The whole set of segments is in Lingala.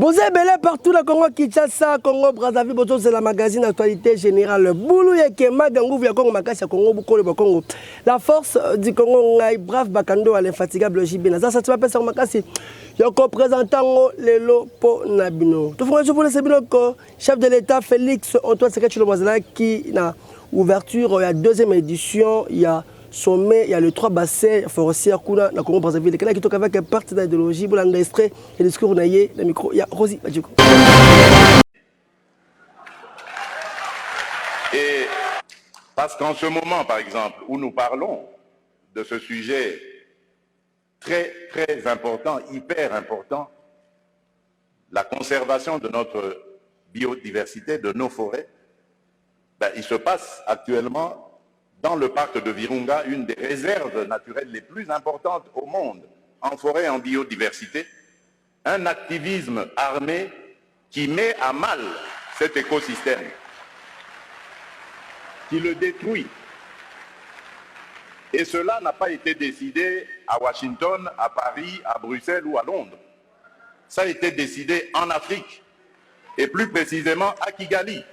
Vous êtes belé partout le Congo Kinshasa, Congo Brazzaville, c'est la magazine actualité générale. Boulou Yekema Gangou ya Congo Makasi Congo Bukolo Congo. La force du Congo ngai brave bakando à l'infatigable JB. Naza ça tu m'appelles ça Makasi. Yoko présentant lelo po nabino. Tout frère pour le sebinoko, chef de l'État Félix Antoine Sekedi Tshilombo qui na ouverture la deuxième édition, il y a sommet, il y a le 3 bassins forestiers kuna na Congo Brazzaville. Quelqu'un qui toque avec un parti d'idéologie pour l'enregistrer et le discours naïe le micro. Il y a Rosie Badjiko. Et parce qu'en ce moment, par exemple, où nous parlons de ce sujet très, très important, hyper important, la conservation de notre biodiversité, de nos forêts, ben, il se passe actuellement dans le parc de Virunga, une des réserves naturelles les plus importantes au monde, en forêt et en biodiversité, un activisme armé qui met à mal cet écosystème, qui le détruit. Et cela n'a pas été décidé à Washington, à Paris, à Bruxelles ou à Londres. Ça a été décidé en Afrique, et plus précisément à Kigali.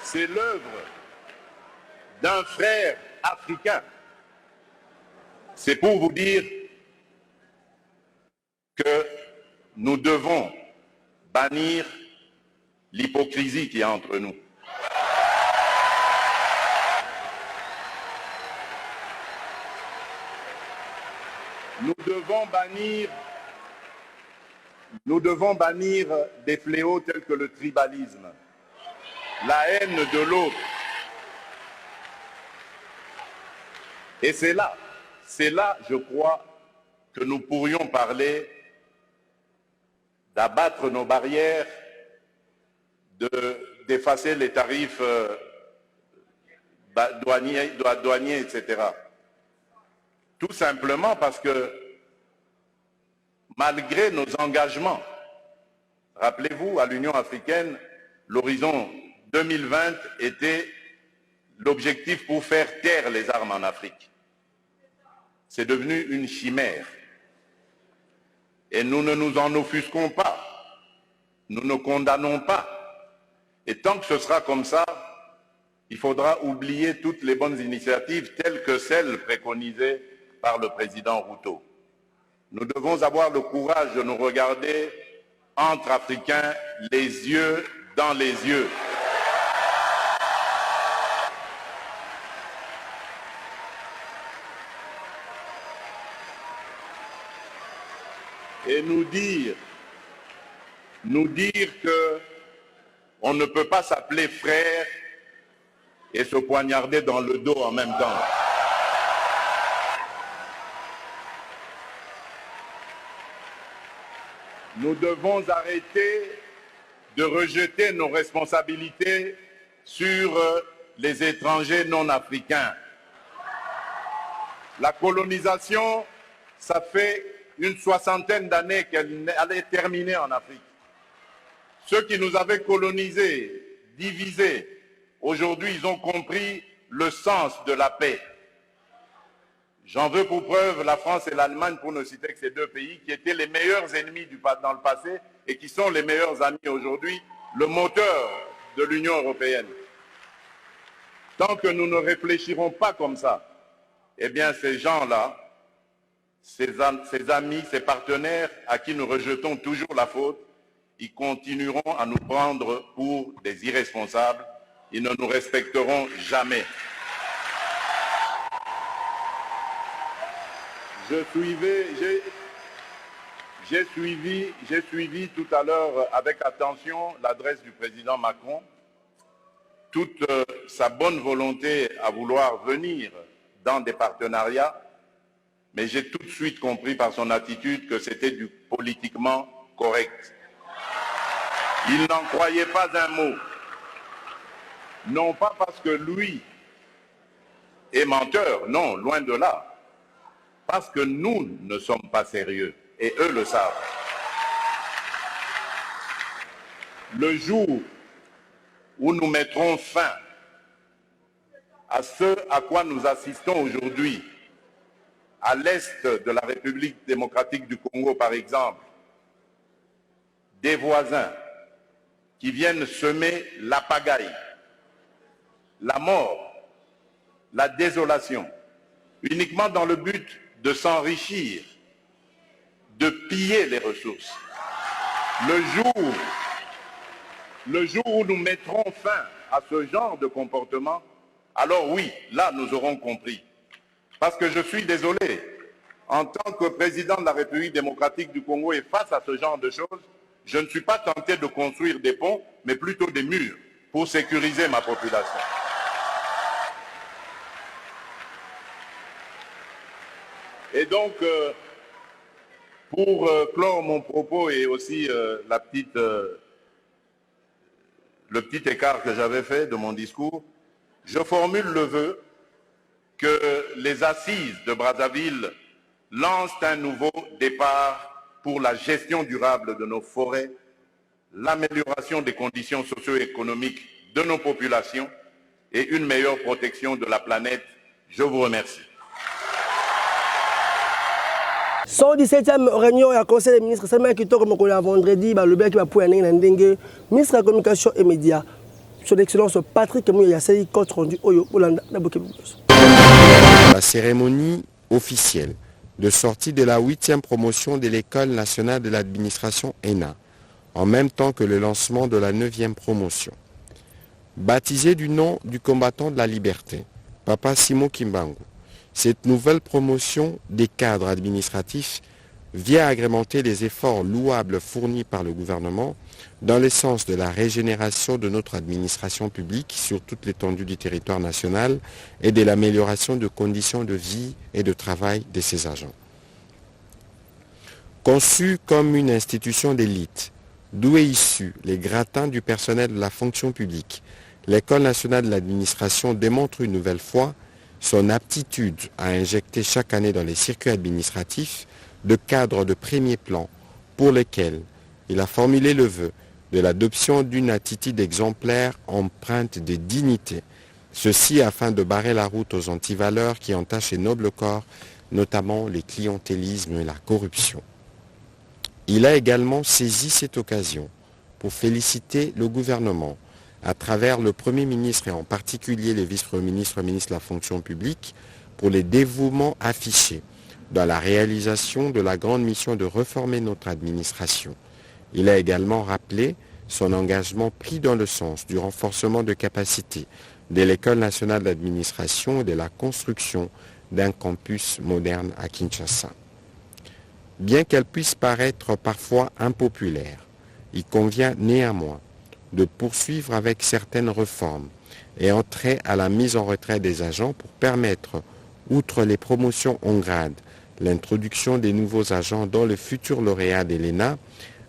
C'est l'œuvre d'un frère africain. C'est pour vous dire que nous devons bannir l'hypocrisie qui est entre nous. Nous devons bannir des fléaux tels que le tribalisme, la haine de l'autre. Et c'est là, je crois, que nous pourrions parler d'abattre nos barrières, d'effacer les tarifs douaniers, etc. Tout simplement parce que, malgré nos engagements, rappelez-vous, à l'Union africaine, l'horizon 2020 était l'objectif pour faire taire les armes en Afrique. C'est devenu une chimère. Et nous ne nous en offusquons pas. Nous ne condamnons pas. Et tant que ce sera comme ça, il faudra oublier toutes les bonnes initiatives telles que celles préconisées par le président Ruto. Nous devons avoir le courage de nous regarder entre Africains, les yeux dans les yeux. Et nous dire que on ne peut pas s'appeler frère et se poignarder dans le dos en même temps. Nous devons arrêter de rejeter nos responsabilités sur les étrangers non africains. La colonisation, ça fait une 60aine d'années qu'elle allait terminer en Afrique. Ceux qui nous avaient colonisés, divisés, aujourd'hui ils ont compris le sens de la paix. J'en veux pour preuve la France et l'Allemagne, pour ne citer que ces deux pays, qui étaient les meilleurs ennemis dans le passé et qui sont les meilleurs amis aujourd'hui, le moteur de l'Union européenne. Tant que nous ne réfléchirons pas comme ça, eh bien ces gens-là, ces amis, ces partenaires à qui nous rejetons toujours la faute, ils continueront à nous prendre pour des irresponsables. Ils ne nous respecteront jamais. J'ai suivi tout à l'heure avec attention l'adresse du président Macron, toute sa bonne volonté à vouloir venir dans des partenariats, mais j'ai tout de suite compris par son attitude que c'était du politiquement correct. Il n'en croyait pas un mot. Non pas parce que lui est menteur, non, loin de là. Parce que nous ne sommes pas sérieux, et eux le savent. Le jour où nous mettrons fin à ce à quoi nous assistons aujourd'hui, à l'est de la République démocratique du Congo par exemple, des voisins qui viennent semer la pagaille, la mort, la désolation, uniquement dans le but de s'enrichir, de piller les ressources. Le jour où nous mettrons fin à ce genre de comportement, alors oui, là nous aurons compris. Parce que je suis désolé, en tant que président de la République démocratique du Congo et face à ce genre de choses, je ne suis pas tenté de construire des ponts, mais plutôt des murs pour sécuriser ma population. Et donc, pour clore mon propos et aussi le petit écart que j'avais fait de mon discours, je formule le vœu que les assises de Brazzaville lancent un nouveau départ pour la gestion durable de nos forêts, l'amélioration des conditions socio-économiques de nos populations et une meilleure protection de la planète. Je vous remercie. 117e réunion du Conseil des ministres, c'est qui est comme vendredi, le qui va pour ministre de la Communication et Médias, son Excellence Patrick Mouya Yassei, compte rendu au Yolanda. La cérémonie officielle de sortie de la 8e promotion de l'École nationale de l'administration ENA, en même temps que le lancement de la 9e promotion. Baptisé du nom du combattant de la liberté, Papa Simon Kimbangu, cette nouvelle promotion des cadres administratifs vient agrémenter les efforts louables fournis par le gouvernement dans le sens de la régénération de notre administration publique sur toute l'étendue du territoire national et de l'amélioration de conditions de vie et de travail de ses agents. Conçue comme une institution d'élite, d'où est issu les gratins du personnel de la fonction publique, l'École nationale de l'administration démontre une nouvelle fois son aptitude à injecter chaque année dans les circuits administratifs de cadres de premier plan pour lesquels il a formulé le vœu de l'adoption d'une attitude exemplaire empreinte de dignité, ceci afin de barrer la route aux antivaleurs qui entachent ces nobles corps, notamment les clientélismes et la corruption. Il a également saisi cette occasion pour féliciter le gouvernement à travers le Premier ministre et en particulier les vice-premiers ministres de la fonction publique pour les dévouements affichés dans la réalisation de la grande mission de réformer notre administration. Il a également rappelé son engagement pris dans le sens du renforcement de capacités de l'École nationale d'administration et de la construction d'un campus moderne à Kinshasa. Bien qu'elle puisse paraître parfois impopulaire, il convient néanmoins de poursuivre avec certaines réformes et entrer à la mise en retrait des agents pour permettre, outre les promotions en grade, l'introduction des nouveaux agents dans le futur lauréat de l'ENA.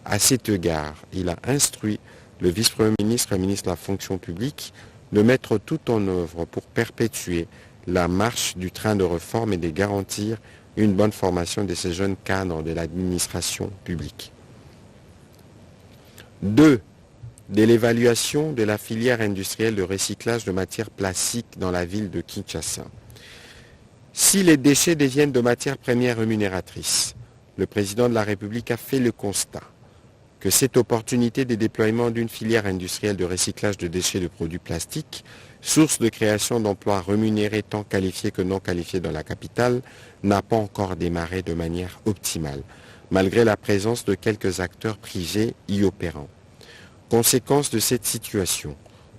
À cet égard, il a instruit le vice-premier ministre et ministre de la fonction publique de mettre tout en œuvre pour perpétuer la marche du train de réforme et de garantir une bonne formation de ces jeunes cadres de l'administration publique. 2. De l'évaluation de la filière industrielle de recyclage de matières plastiques dans la ville de Kinshasa. Si les déchets deviennent de matières premières rémunératrices, le président de la République a fait le constat que cette opportunité de déploiement d'une filière industrielle de recyclage de déchets de produits plastiques, source de création d'emplois rémunérés tant qualifiés que non qualifiés dans la capitale, n'a pas encore démarré de manière optimale, malgré la présence de quelques acteurs privés y opérant. Conséquence de cette situation,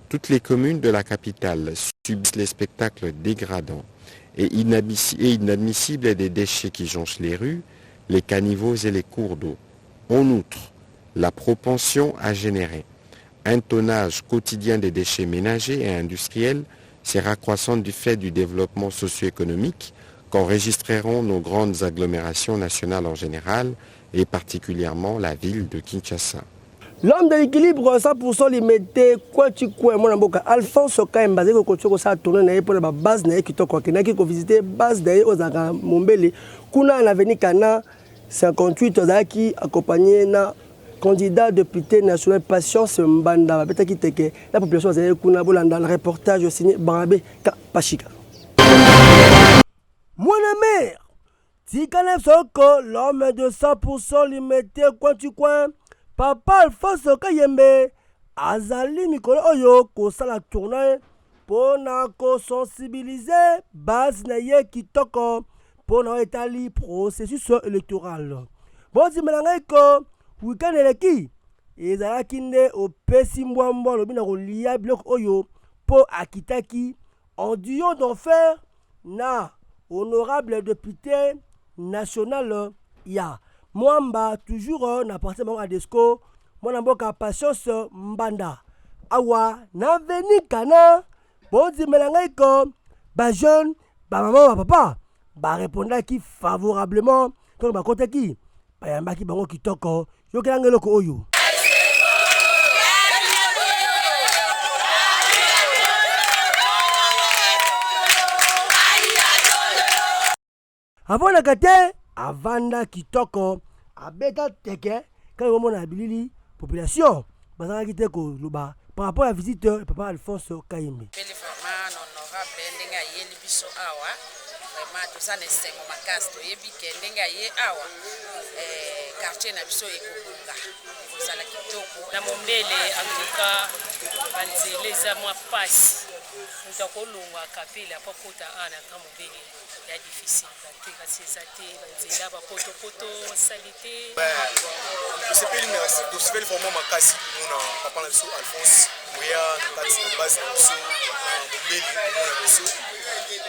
toutes les communes de la capitale subissent les spectacles dégradants et inadmissibles des déchets qui jonchent les rues, les caniveaux et les cours d'eau. En outre, la propension à générer un tonnage quotidien des déchets ménagers et industriels sera croissante du fait du développement socio-économique qu'enregistreront nos grandes agglomérations nationales en général et particulièrement la ville de Kinshasa. L'homme de l'équilibre 100% limité, quoi tu quoi, mon amboka, Alphonse Kaimba, c'est que tu as tourné pour la base, qui t'a visité base d'ailleurs aux Aga Mombele, Kuna à l'avenir Kana 58 qui accompagné na candidat député national Patience Mbanda babetaki teke la population azali kuna bolanda le reportage signé Barabe Pachika. Mwana mère Tikane Soko, l'homme de 100% limité coin tu coin, Papa Alphonse Kayembe, Azali Mikolo Oyo, Kosala tournée, Pona ko sensibiliser, base na ye kitoko, Pona etali processus électoral. Bon, si melanga ko, week-end eleki, ezalaki nde opesi mbwambo lobina kolia biloko oyo, po akitaki, en duo d'enfer, na honorable député national ya Mwamba toujours na parti à Desco mwana mboka Patience Mbanda awa na veni kana bozi melangai ko ba jeune ba maman ba papa ba répondaki favorablement donc ba kotaki ba yambaki bango kitoko yokela ngeloko oyo. Avant la kate, avanda kitoko, abeta teke, quand on a bilili, population, bazanga kite ko luba, par rapport à la visite de Papa Alphonse Kayembe. Vraiment honorable ndenga yeli biso awa, vraiment tout ça nesengo makasi to yebi ke ndenga ye awa, quartier na biso ekobunga. Kozala kitoko. Na mondele antuka banzele za mwa pasi. Ntakolongwa kapela pakota ana kamobele. Ya difficile bateka sesate banzela bapoto salité tosepeli vraiment makasi komona papa na biso Alphonse moya na kati na base na biso mobeli komona biso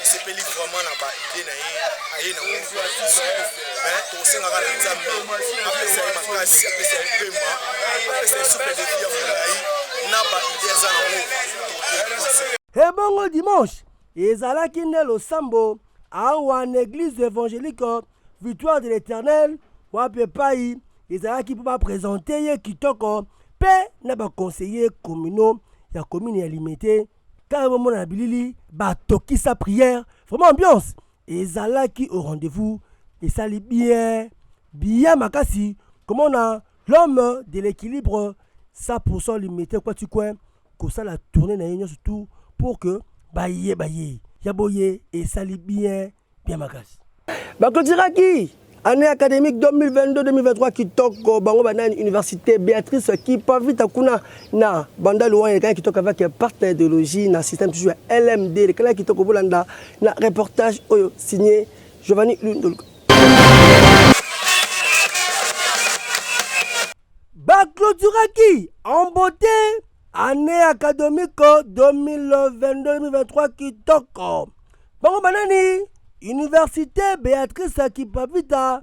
tosepeli vraiment na baide na ye aye na biso mais tosengaka na nzambe apesa ye makasi apesa ye pema apesa ye souple de vie ya molai na baide aza nango. Ebongo dimanche ezalaki nde losambo awa en église évangélique Victoire de l'Éternel wape pai ezalaki pour présenter ye kitoko pe na ba conseiller communaux ya commune ya limité car moment na bilili ba toki sa prière vraiment ambiance ezalaki au rendez-vous et sali bien makasi comment on a l'homme de l'équilibre 100% limité quoi tu quoi que ça la tournée na union surtout pour que baye yaboye et sali bien makasi bakotiraki année académique 2022-2023 kitoko bango banani université Béatrice qui pas vite kuna na banda loin et kitoko avec partenaire idéologie na système toujours LMD le kala kitoko bolanda na reportage oyo signé Giovanni Lundolko. Bakotiraki en beauté année académique 2022-2023 kitoko bango banani Université Béatrice Kipavita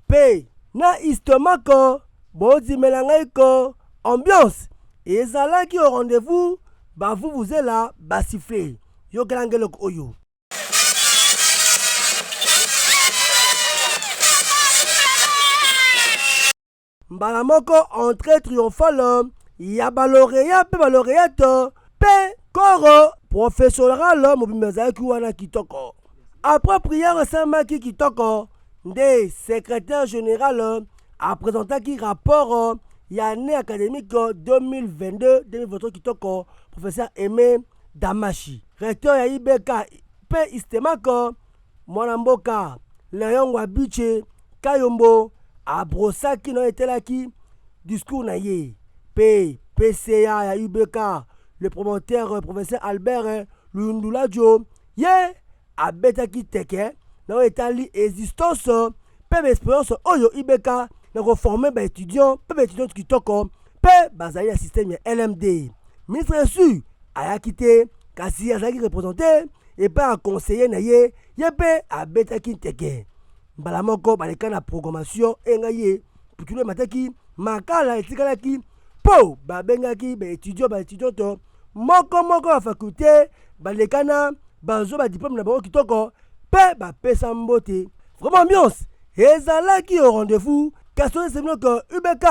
P na istomako bozi melangaiko ambiance ezalaki au rendez-vous ba vous êtes là ba siffler yo kelangelok oyo mbala moko entrée triomphale ya lauréat pe lauréate pe koro professoral mobimezaki wana kitoko. Après prière Saint-Maki Kitoko, des secrétaire général a présenté qui rapport l'année académique 2022-2023 Kitoko, professeur Aimé Damashi. Recteur ya IBK P Istemako, Mwanamboka, Léon Wabiche, Kayombo, Abrosaki no etelaki, discours na ye. P PCA ya IBK, le promoteur professeur Albert Lundulajo, ye abetaki teke na etali existence pe expérience oyo ibeka na reformer ba étudiant pe étudiant kitoko pe bazali ya système ya LMD. Ministre su ayaki te kasi azaki représenté et pas conseiller na ye pe abetaki teke mbala moko baleka na programmation engaye putule mataki makala etikalaki po babengaki ba étudiant to moko ya faculté balekana bazo ba diplôme na bango kitoko pe ba pesa mbote vraiment ambiance ezalaki au rendez-vous kasone semino que UBK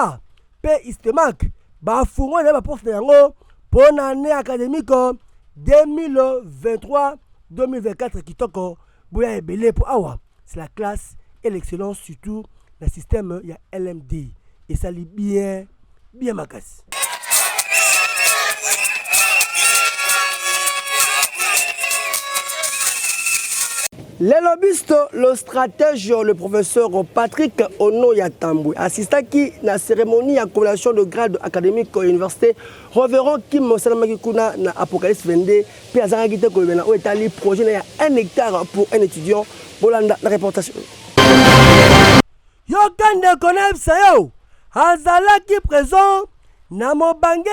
pe Istemak ba fungo na ba porte yango pour année académique 2023-2024 kitoko boya ebele pour awa c'est la classe et l'excellence surtout le système ya LMD et ça li bien bien makasi. Les lobbyistes, le stratège, le professeur Patrick Ono Yatambwe, assistaki na cérémonie à collation de grade académique à l'université, reverront Kim Salamakikuna na Apocalypse 22, puis Azaragite Kolbena, où est allé projet à 1 hectare pour un étudiant. Bolanda, la réportation. Yo kande konepsa yo, azalaki présent na mobange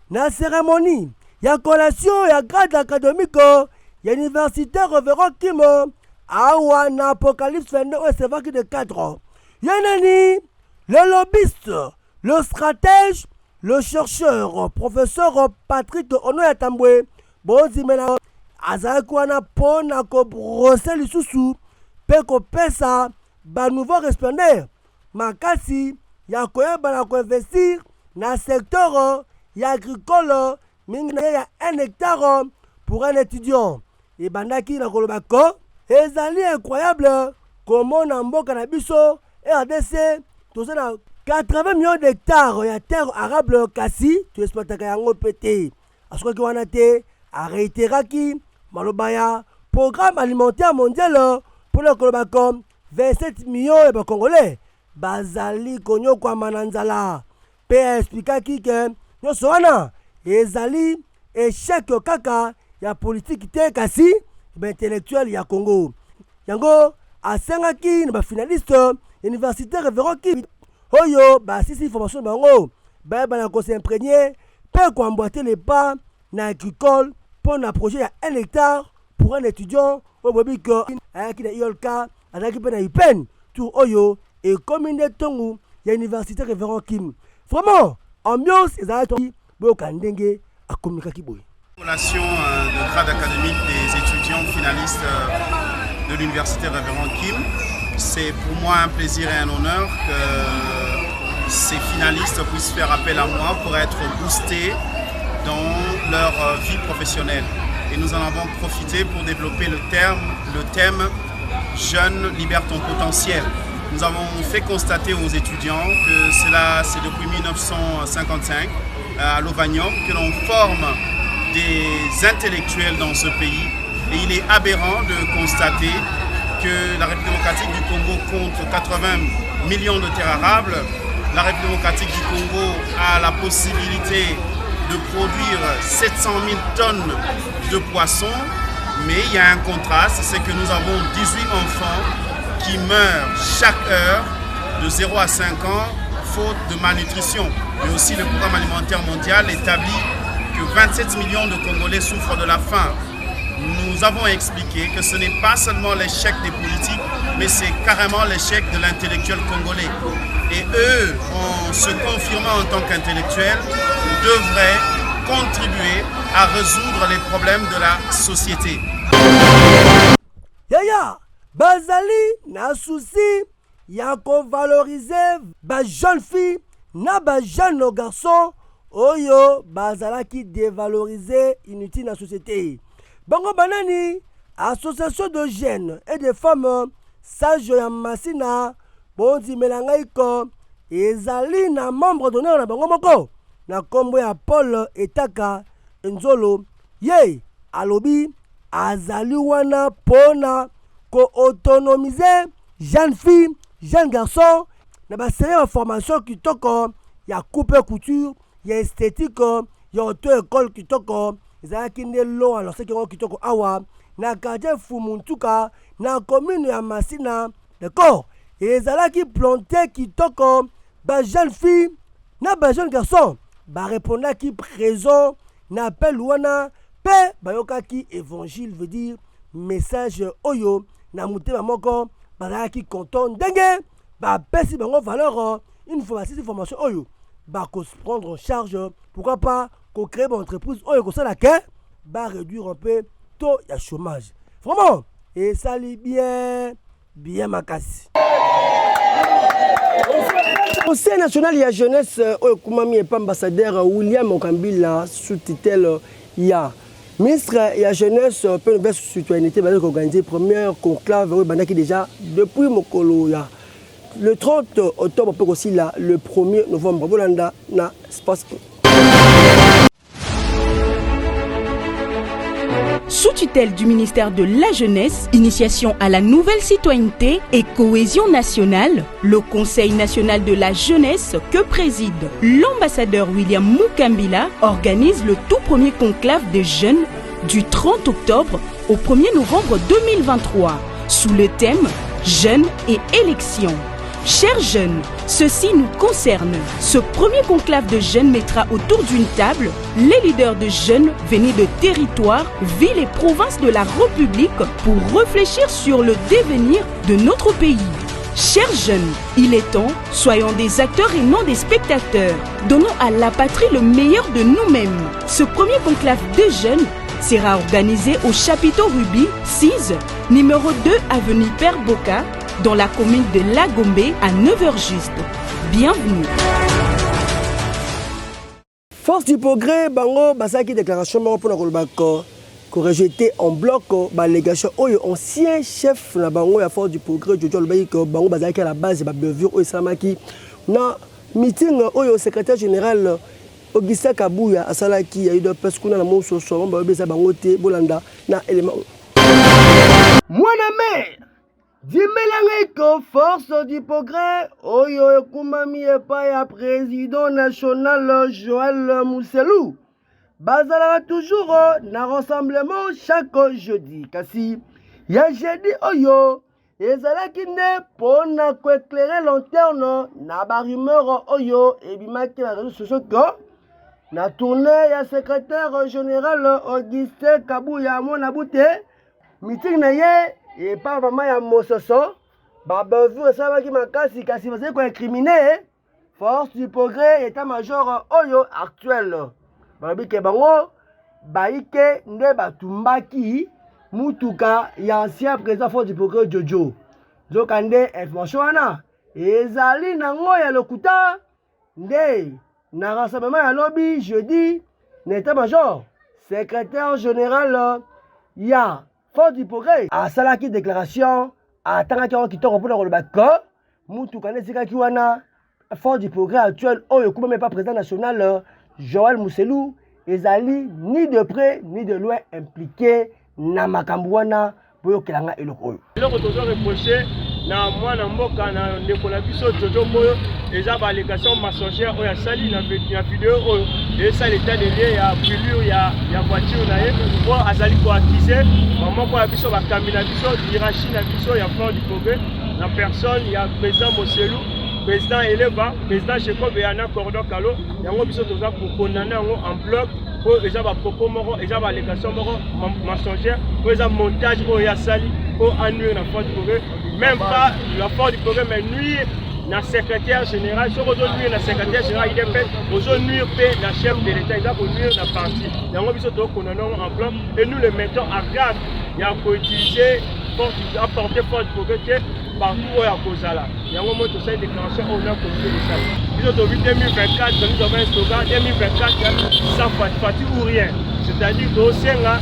na cérémonie ya collation ya grade académique ya université reverend Kim awa na Apocalypse 22 au Sévaki de 4 ans. Yanani, le lobbyiste, le stratège, le chercheur, professeur Patrick Ono Yatambwe, bonzimena azalaki wana pona ko brosser lisusu pe ko pesa ba nouveau respondeur makasi ya koyeba na ko investir na secteur ya agricole mingi na ya 1 hectare pour un étudiant. Et bandaki na koloba ko ezali incroyable comment na mboka na biso RDC tozana 80 millions d'hectares ya terre arable kasi tu exploitaka yango pété asoki wana te arrêteraki malobaya programme alimentaire mondial pour le koloba comme 27 millions de Congolais bazali konyo kwa mananzala pe explikaki ke nyonso wana ezali échec kaka ya politique te kasi intellectuel ya Congo yango asengaki na ba finaliste universitaire reverend ki oyo ba sisi formation bango ba na ko s'imprégner pe ko emboîter les pas na agricole pour un projet ya 1 hectare pour un étudiant au bobi que ayaki na IOLCA azaki pe na IPEN tout oyo et commune de Tongu ya université reverend Kim vraiment ambiance ezalaki boka ndenge a communiquer boy. Relation de grade académique des étudiants finalistes de l'université Révérend Kim. C'est pour moi un plaisir et un honneur que ces finalistes puissent faire appel à moi pour être boostés dans leur vie professionnelle. Et nous en avons profité pour développer le thème Jeunes libère ton potentiel. Nous avons fait constater aux étudiants que c'est depuis 1955 à Lovanium que l'on forme des intellectuels dans ce pays et il est aberrant de constater que la République démocratique du Congo compte 80 millions de terres arables. La République démocratique du Congo a la possibilité de produire 700 000 tonnes de poissons, mais il y a un contraste, c'est que nous avons 18 enfants qui meurent chaque heure de 0 à 5 ans faute de malnutrition. Et aussi le programme alimentaire mondial établit que 27 millions de Congolais souffrent de la faim. Nous avons expliqué que ce n'est pas seulement l'échec des politiques, mais c'est carrément l'échec de l'intellectuel congolais. Et eux, en se confirmant en tant qu'intellectuels, devraient contribuer à résoudre les problèmes de la société. Yaya, bazali na souci, ya ko valoriser ba jeune fille na ba jeune garçon. Oyo bazalaki dévaloriser inutile la société. Bango banani association de jeunes et de femmes sages ya masina bonzi melangaiko ezali na membre d'honneur na bango moko na kombo ya Paul Etaka Nzolo ye alobi azali wana pona ko autonomiser jeune fille jeune garçon na ba série de formation kitoko ya coupe couture ya esthétique ya auto-école kitoko ezalaki nde lo alors c'est que kitoko awa na quartier Fumuntuka na commune ya Masina d'accord ezalaki planté kitoko ba jeune fille na ba jeune garçon ba répondaki présent na appel wana pe bayokaki évangile veut dire message oyo na mutema moko bazalaki content ndenge ba pesi bango valeur une formation oyo bah se prendre en charge, pourquoi pas qu'on crée une entreprise ou ça la bah réduire un peu taux de chômage. Vraiment, et ça lit bien makasi. Conseil national il y a jeunesse Kumami et ambassadeur William Okambila sous-titel il y a ministre il y a jeunesse peu de citoyenneté va organiser première conclave bandaki déjà depuis Mokolo ya le 30 octobre peut aussi là le 1er novembre bolanda na espace. Sous tutelle du ministère de la Jeunesse, Initiation à la nouvelle citoyenneté et cohésion nationale, le Conseil national de la jeunesse que préside l'ambassadeur William Mukambila organise le tout premier conclave des jeunes du 30 octobre au 1er novembre 2023 sous le thème Jeunes et élections. Chers jeunes, ceci nous concerne. Ce premier conclave de jeunes mettra autour d'une table les leaders de jeunes venus de territoires, villes et provinces de la République pour réfléchir sur le devenir de notre pays. Chers jeunes, il est temps, soyons des acteurs et non des spectateurs. Donnons à la patrie le meilleur de nous-mêmes. Ce premier conclave de jeunes sera organisé au chapiteau Ruby 6, numéro 2 avenue Père Boka, dans la commune de Lagombe à 9h juste. Bienvenue. Force du progrès, bango, basaki déclaration pour la Kolbako, qu'on rejeté en bloc, l'allégation, ancien chef na bango ya Force du progrès, Jojo Lubaïko, bango basaki à la base, bavure, Samaki, na meeting, secrétaire général, Augustin Kabouya, à Salaki, il y a eu deux personnes qui ont été sur le bangote, Bolanda, na élément. Moi, la mère! Dimelango force du progrès, oyo ekumami epai ya président national Joël Mousselou. Bazala toujours na rassemblement chaque jeudi. Kasi ya jeudi oyo ezalaki nde pona koéclairer lanterne na ba rumeur oyo ebimaki na réseaux sociaux ko na tournée ya secrétaire général Augustin Kabouya mona bute meeting na ye et pas vraiment ya mososo babavu esabaki makasi kasi bazali ko incriminer force du progrès état-major oyo actuel balobi ke bango baike nde batumbaki mutuka ya ancien président force du progrès Jojo zoka nde information wana ezali nango ya lokuta nde na rassemblement ya lobby jeudi na état-major secrétaire général ya Force du progrès a salaki déclaration a tangaki on kitoko pour le bako mutu kanezika kiwana Force du progrès actuel oyo kuma même pas président national Joël Mousselou ezali ni de près ni de loin impliqué na makambuana pour kelanga eloko oyo eloko tozo reprocher na mwana mboka na ndeko na biso Jojo Moyo eza ba allégation mensongère oyo asali na vidéo oyo esa l'état de lieu ya brûlure ya voiture na ye po azali ko accuser moko ya biso bakambi na biso hiérarchie na biso ya Force du progrès na personne ya président Moselou président Eleva président Chekobe Yana Cordon Kalo yango biso toza ko condamner yango en bloc po eza ba propos moko eza ba allégation moko mensongère po eza montage oyo asali po annuler na Force du progrès même pas la Force du progrès mais nuire na secrétaire général sur nuire na secrétaire général IDP aux nuire na chef de l'état ils ont nuire na parti yango biso to condamner en bloc et nous le mettons à garde ya ko utiliser pour apporter Force du progrès partout où ya kozala yango mo to sai déclaration au nom comité de ça biso to 2024 nous avons un slogan 2024 sans fatigue ou rien c'est-à-dire que senga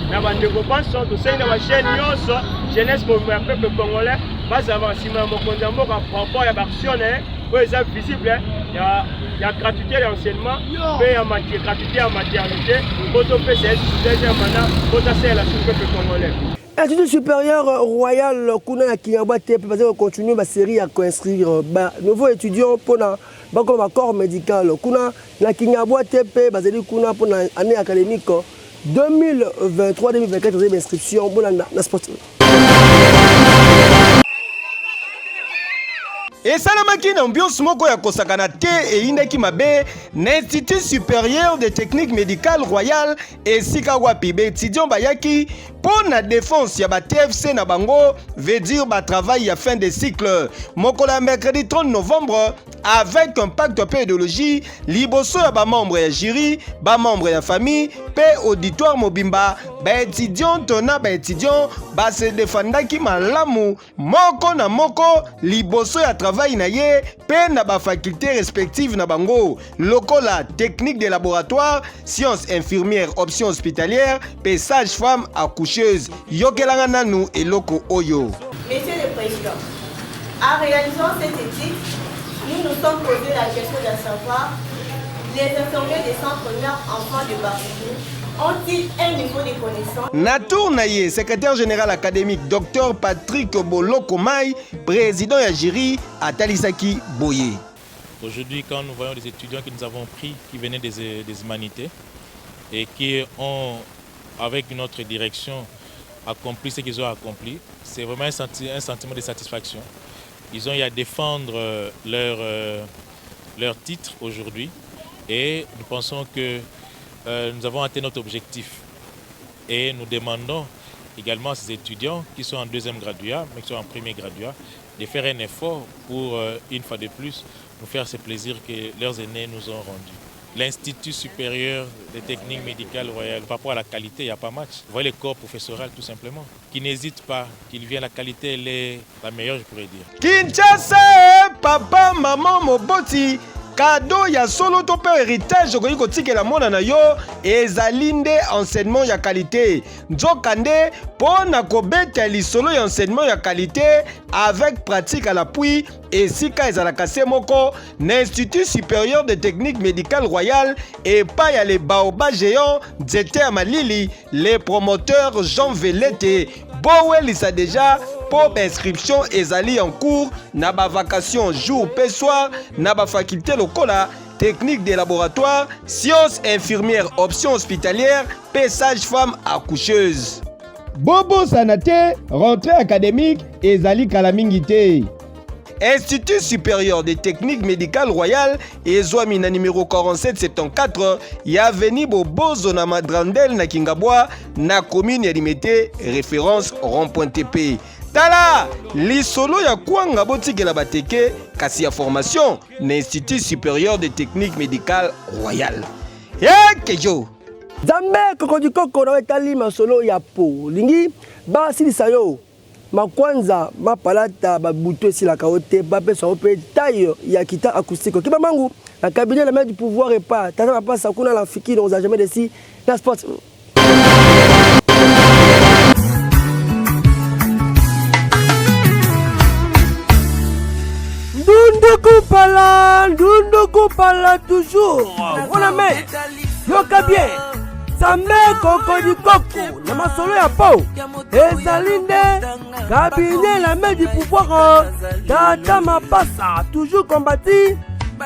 na bandeko banso to senga ma chaîne nyonso jeunesse mouvement peuple congolais base avancement mokonzi mboka rapport ya actionnaire oyo eza visible ya gratuité d'enseignement pe ya gratuité ya maternité poto pe c'est deuxième mandat poto c'est la peuple congolais. Institut supérieur royal kuna na Kinyabwa te pe baza continuer ba série ya co-inscrire ba nouveau étudiant pona ba comme corps médical kuna na Kinyabwa te pe bazali kuna pona année académique 2023-2024 des inscriptions pour la sport. Et salamaki na ambiance moko ya kosakana te e indaki mabe na Institut supérieur de technique médicale royale et sika wapi be étudiant bayaki pour la défense ya ba TFC na bango veut dire ba travail ya fin de cycle mokola mercredi 30 novembre avec un pacte pédologie liboso ya ba membre ya jury ba membre ya famille pe auditoire mobimba ba étudiant tona ba étudiant ba se defandaki malamu moko na moko liboso ya travail na ye pe na ba faculté respective na bango lokola technique de laboratoire sciences infirmières options hospitalières pe sage-femme accoucheuse yokelanga nanu eloko oyo. Monsieur le Président, En réalisant cette étude, nous nous sommes posé la question de savoir les infirmiers des centres mères enfants de Barigou ont-ils un niveau de connaissance? Natour Naye, secrétaire général académique, Dr Patrick Bolokomai, président Yajiri à Talisaki Boye. Aujourd'hui, quand nous voyons des étudiants que nous avons pris qui venaient des humanités et qui ont, avec notre direction, accompli ce qu'ils ont accompli, c'est vraiment un sentiment de satisfaction. Ils ont eu à défendre leur titre aujourd'hui et nous pensons que nous avons atteint notre objectif. Et nous demandons également à ces étudiants qui sont en deuxième graduat, mais qui sont en premier graduat, de faire un effort pour, une fois de plus, nous faire ce plaisir que leurs aînés nous ont rendu. L'Institut supérieur des techniques médicales royales, par rapport à la qualité, il n'y a pas match. Vous voyez le corps professoral tout simplement, qui n'hésite pas, qu'il vient, la qualité, elle est la meilleure, je pourrais dire. Kinshasa, papa, maman, moboti. Cadeau ya solo to pe héritage okoki kotikela mona na yo ezali nde enseignement ya qualité nzokande pona kobeta lisolo ya enseignement ya qualité avec pratique à l'appui esika ezalaka se moko na Institut supérieur de technique médicale royale et pas ya les baobab géants nzete ya malili les promoteurs Jean Velete bowelisa déjà pour inscription ezali en cours na ba vacation jour pe soir na ba faculté lokola technique de laboratoire sciences infirmières option hospitalière pe sage-femme accoucheuse. Bobo sanate rentrée académique ezali kala mingi te. Institut supérieur des techniques médicales royales ezwami na numéro 4774 ya avenue Bobozo na Madrandel na Kingabwa na commune ya Limete référence rond-point TP. Tala lisolo ya kwanga botikela bateke kasi ya formation na Institut supérieur de techniques médicales royales. Kejo Zambe kokodikoko na etali masolo ya po lingi ba silisa yo makwanza mapalata babuto esilaka ote bapesa ope taille ya kita acoustique kiba mangu na cabinet la main du pouvoir et pas tata papa sakuna la fiki on a jamais desi la sport. Dundu kupala toujours on a met yoka bien Zambe kokodikoko na masolo ya po ezali nde cabinet la main du pouvoir tata mapasa toujours combattu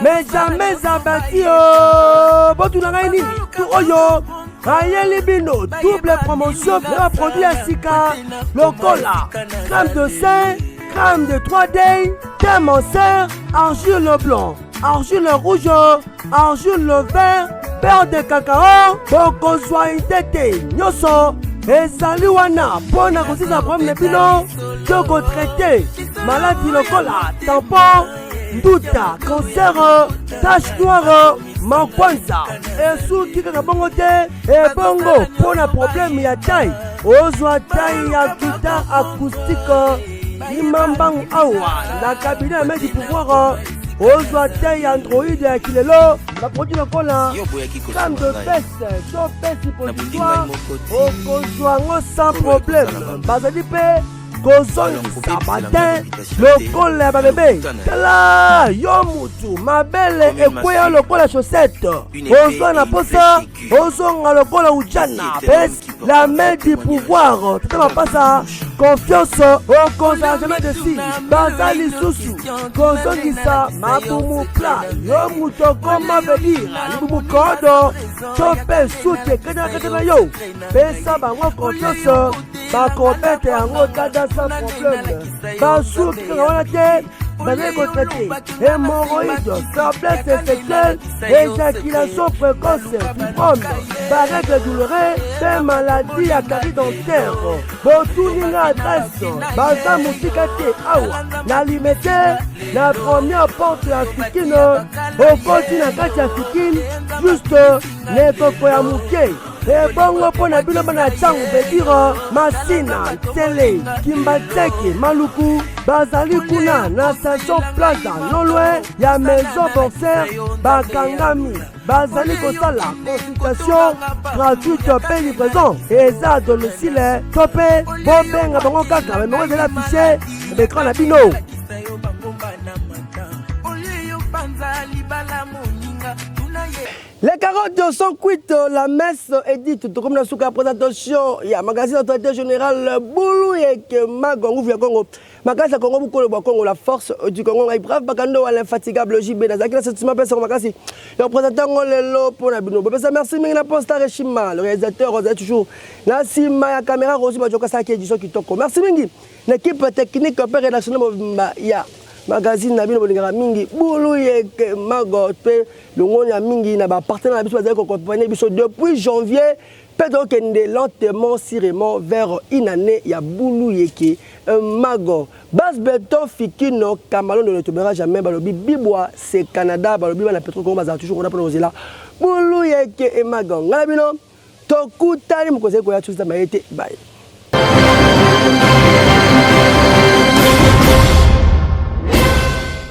mais jamais abattu botuna ngai nini tout oyo ayeli bino double promotion de produit à sika lokola crème de sein crème de 3D thème en serre argile blanc argile rouge argile vert beurre de cacao bokozwa itete nyonso ezali wana mpona kosisa problème na bino toko traité maladie lokola tampon nduta cancer tache noire makwanza esuki kaka bongo te ebongo mpona problème ya taille ozwa taille ya guitare acoustique imambangu awa na cabinet ya main du pouvoir ozwa taille Android ya kilelo baproduit lokola crème de peste to peste positoire okozwa ngo sans problème bazali mpe kozongisa batin lokola ya babebe tala yo mutu mabele ekweya lokola chaussette ozwa na posa ozonga lokola ujana pes la main du pouvoir tata mapasa confiance okozala jamais desi baza lisusu kozongisa mabumu pla yo mutu okoma vedire libumu kodo to mpe suki ekendakete na yo pesa bango confiance bakobete yango dada sans problème basuki kaka wana te bazali kotraite hémorroïde faiblesse sexuelle éjaculation précoce fibrome barrègle douloureux mpe maladie ya carie dentaire botuninga adresse baza mosika te awa na limete na première porte ya fikine okoti na kati ya fikine juste na ekoko ya moke ebongo mpo na bino bana ntango bedire masina tele kimbateke maluku bazali kuna na station plaza non loin ya maison boxer bakangami bazali kosala consultation gratuite mpe livraison eza à domicile to mpe bobenga bango kaka bameko ezali affiche na bekran na bino Mode sans quitte, la messe est dite, tout comme la sous présentation, il y a magazine d'autorité générale, Boulou et Magongo via Congo. Magazine Congo, beaucoup Congo, la force du Congo, brave Bakando à l'infatigable JB, dans laquelle cette semaine, personne magazine. Et en présentant le lot pour la bino. Merci, Mingina Posta Reshima, le réalisateur, on est toujours. Merci, Maya Caméra, Rosi Bajoka Saki, édition qui toko. Merci, Mingi. L'équipe technique, opère rédactionnelle, il y a. Magazine Nabino Bolingara Mingi, Boulou et Mago, le monde a Mingi, n'a pas partenaire depuis janvier, Pedro Kende lentement, sirement vers une année, il y a Boulou Yeke, Mago, Bas Beton, Fikino, Camalon ne le tombera jamais, Balobi, Bibois, c'est Canada, Balobi, on a Petro Congo, Bazar, toujours, on a prononcé là, Boulou Yeke et Mago, Nabino, Toku Tali, mon conseil, quoi, tout ça m'a été, bye.